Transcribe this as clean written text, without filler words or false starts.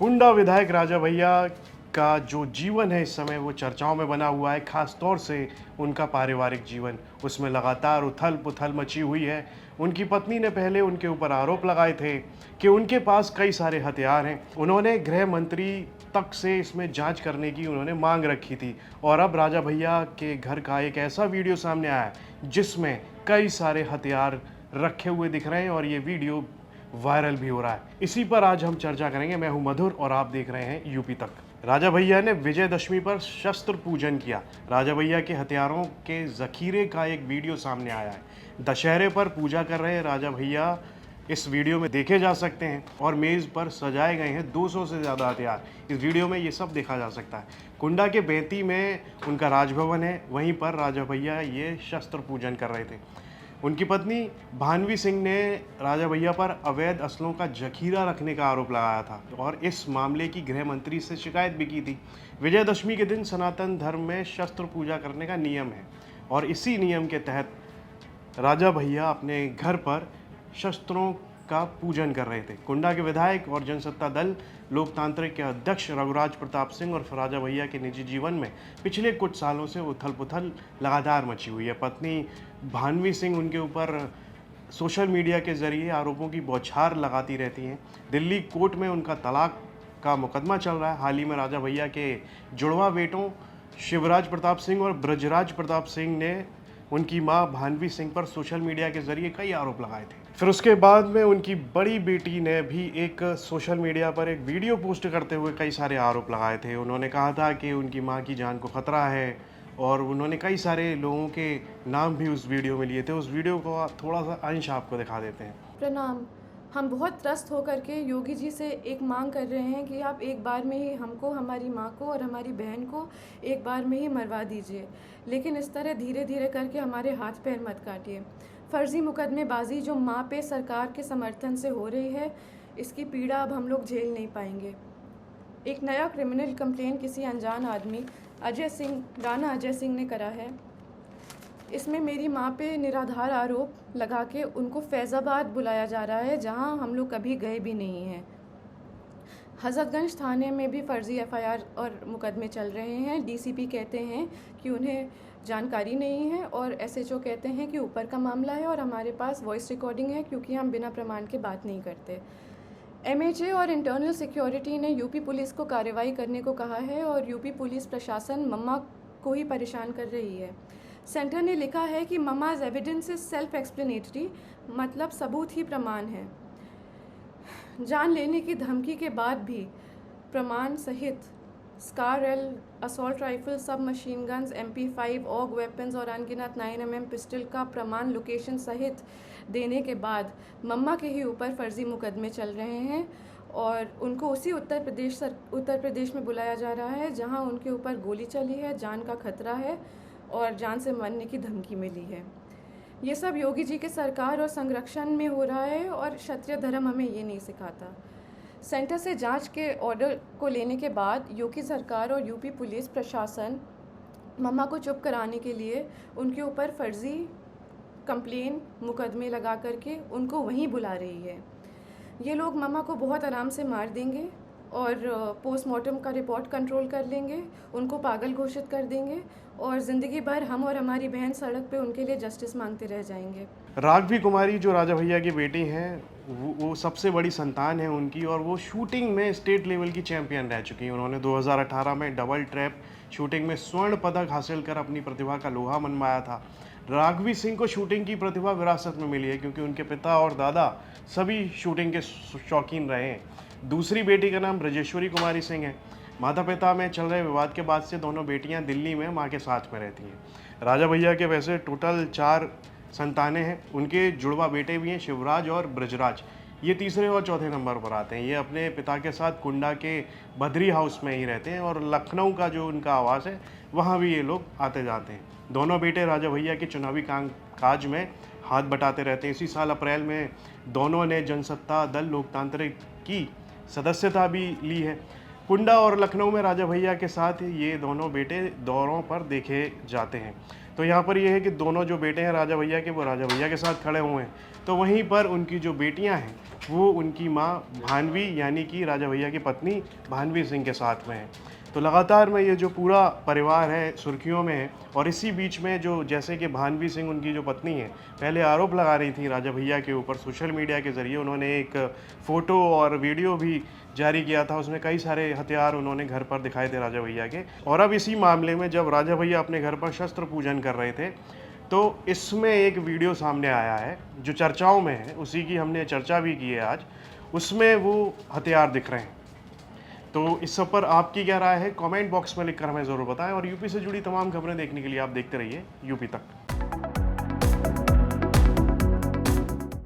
कुंडा विधायक राजा भैया का जो जीवन है इस समय वो चर्चाओं में बना हुआ है, खास तौर से उनका पारिवारिक जीवन। उसमें लगातार उथल पुथल मची हुई है। उनकी पत्नी ने पहले उनके ऊपर आरोप लगाए थे कि उनके पास कई सारे हथियार हैं। उन्होंने गृह मंत्री तक से इसमें जांच करने की उन्होंने मांग रखी थी और अब राजा भैया के घर का एक ऐसा वीडियो सामने आया है जिसमें कई सारे हथियार रखे हुए दिख रहे हैं और ये वीडियो वायरल भी हो रहा है। इसी पर आज हम चर्चा करेंगे। मैं हूं मधुर और आप देख रहे हैं यूपी तक। राजा भैया ने विजयदशमी पर शस्त्र पूजन किया। राजा भैया के हथियारों के जखीरे का एक वीडियो सामने आया है। दशहरे पर पूजा कर रहे राजा भैया इस वीडियो में देखे जा सकते हैं और मेज़ पर सजाए गए हैं 200 से ज़्यादा हथियार। इस वीडियो में ये सब देखा जा सकता है। कुंडा के बेंती में उनका राजभवन है, वहीं पर राजा भैया ये शस्त्र पूजन कर रहे थे। उनकी पत्नी भानवी सिंह ने राजा भैया पर अवैध असलों का जखीरा रखने का आरोप लगाया था और इस मामले की गृह मंत्री से शिकायत भी की थी। विजयदशमी के दिन सनातन धर्म में शस्त्र पूजा करने का नियम है और इसी नियम के तहत राजा भैया अपने घर पर शस्त्रों का पूजन कर रहे थे। कुंडा के विधायक और जनसत्ता दल लोकतांत्रिक के अध्यक्ष रघुराज प्रताप सिंह और राजा भैया के निजी जीवन में पिछले कुछ सालों से उथल पुथल लगातार मची हुई है। पत्नी भानवी सिंह उनके ऊपर सोशल मीडिया के जरिए आरोपों की बौछार लगाती रहती हैं। दिल्ली कोर्ट में उनका तलाक का मुकदमा चल रहा है। हाल ही में राजा भैया के जुड़वा बेटों शिवराज प्रताप सिंह और ब्रजराज प्रताप सिंह ने उनकी मां भानवी सिंह पर सोशल मीडिया के जरिए कई आरोप लगाए थे। फिर उसके बाद में उनकी बड़ी बेटी ने भी एक सोशल मीडिया पर एक वीडियो पोस्ट करते हुए कई सारे आरोप लगाए थे। उन्होंने कहा था कि उनकी मां की जान को खतरा है और उन्होंने कई सारे लोगों के नाम भी उस वीडियो में लिए थे। उस वीडियो को थोड़ा सा अंश आपको दिखा देते हैं। प्रणाम। हम बहुत त्रस्त होकर के योगी जी से एक मांग कर रहे हैं कि आप एक बार में ही हमको, हमारी माँ को और हमारी बहन को एक बार में ही मरवा दीजिए, लेकिन इस तरह धीरे धीरे करके हमारे हाथ पैर मत काटिए। फर्जी मुकदमेबाजी जो माँ पे सरकार के समर्थन से हो रही है, इसकी पीड़ा अब हम लोग झेल नहीं पाएंगे। एक नया क्रिमिनल कंप्लेन किसी अनजान आदमी राणा अजय सिंह ने करा है। इसमें मेरी माँ पे निराधार आरोप लगा के उनको फैज़ाबाद बुलाया जा रहा है, जहाँ हम लोग कभी गए भी नहीं हैं। हज़रतगंज थाने में भी फर्जी एफआईआर और मुकदमे चल रहे हैं। डीसीपी कहते हैं कि उन्हें जानकारी नहीं है और एसएचओ कहते हैं कि ऊपर का मामला है और हमारे पास वॉइस रिकॉर्डिंग है, क्योंकि हम बिना प्रमाण के बात नहीं करते। एमएचए और इंटरनल सिक्योरिटी ने यूपी पुलिस को कार्रवाई करने को कहा है और यूपी पुलिस प्रशासन मम्मा को ही परेशान कर रही है। सेंटर ने लिखा है कि mamma's evidence is self explanatory, मतलब सबूत ही प्रमाण है। जान लेने की धमकी के बाद भी प्रमाण सहित SCAR L, assault rifle, submachine guns, MP5, AUG weapons और अनगिनत 9mm पिस्टल का प्रमाण लोकेशन सहित देने के बाद मम्मा के ही ऊपर फर्जी मुकदमे चल रहे हैं और उनको उसी उत्तर प्रदेश में बुलाया जा रहा है जहां उनके ऊपर गोली चली है, जान का खतरा है और जान से मरने की धमकी मिली है। ये सब योगी जी के सरकार और संरक्षण में हो रहा है और क्षत्रिय धर्म हमें ये नहीं सिखाता। सेंटर से जांच के ऑर्डर को लेने के बाद योगी सरकार और यूपी पुलिस प्रशासन मम्मा को चुप कराने के लिए उनके ऊपर फर्जी कंप्लेन मुकदमे लगा करके उनको वहीं बुला रही है। ये लोग मम्मा को बहुत आराम से मार देंगे और पोस्टमार्टम का रिपोर्ट कंट्रोल कर लेंगे, उनको पागल घोषित कर देंगे और ज़िंदगी भर हम और हमारी बहन सड़क पे उनके लिए जस्टिस मांगते रह जाएंगे। राघवी कुमारी जो राजा भैया की बेटी हैं, वो सबसे बड़ी संतान है उनकी और वो शूटिंग में स्टेट लेवल की चैंपियन रह चुकी हैं। उन्होंने 2018 में डबल ट्रैप शूटिंग में स्वर्ण पदक हासिल कर अपनी प्रतिभा का लोहा मनवाया था। राघवी सिंह को शूटिंग की प्रतिभा विरासत में मिली है क्योंकि उनके पिता और दादा सभी शूटिंग के शौकीन रहे हैं। दूसरी बेटी का नाम ब्रजेश्वरी कुमारी सिंह है। माता पिता में चल रहे विवाद के बाद से दोनों बेटियां दिल्ली में मां के साथ में रहती हैं। राजा भैया के वैसे टोटल 4 संतानें हैं। उनके जुड़वा बेटे भी हैं, शिवराज और ब्रजराज। ये तीसरे और चौथे नंबर पर आते हैं। ये अपने पिता के साथ कुंडा के बद्री हाउस में ही रहते हैं और लखनऊ का जो उनका आवास है वहाँ भी ये लोग आते जाते हैं। दोनों बेटे राजा भैया के चुनावी काज में हाथ बटाते रहते हैं। इसी साल अप्रैल में दोनों ने जनसत्ता दल लोकतांत्रिक की सदस्यता भी ली है। कुंडा और लखनऊ में राजा भैया के साथ ये दोनों बेटे दौरों पर देखे जाते हैं। तो यहाँ पर ये है कि दोनों जो बेटे हैं राजा भैया के, वो राजा भैया के साथ खड़े हुए हैं। तो वहीं पर उनकी जो बेटियाँ हैं वो उनकी माँ भानवी यानी कि राजा भैया की पत्नी भानवी सिंह के साथ में हैं। तो लगातार में ये जो पूरा परिवार है सुर्खियों में है। और इसी बीच में जो जैसे कि भानवी सिंह उनकी जो पत्नी है, पहले आरोप लगा रही थी राजा भैया के ऊपर सोशल मीडिया के ज़रिए। उन्होंने एक फ़ोटो और वीडियो भी जारी किया था, उसमें कई सारे हथियार उन्होंने घर पर दिखाए थे राजा भैया के। और अब इसी मामले में जब राजा भैया अपने घर पर शस्त्र पूजन कर रहे थे, तो इसमें एक वीडियो सामने आया है जो चर्चाओं में है, उसी की हमने चर्चा भी की है आज। उसमें वो हथियार दिख रहे हैं। तो इस सब पर आपकी क्या राय है, कमेंट बॉक्स में लिखकर हमें ज़रूर बताएं। और यूपी से जुड़ी तमाम खबरें देखने के लिए आप देखते रहिए यूपी तक।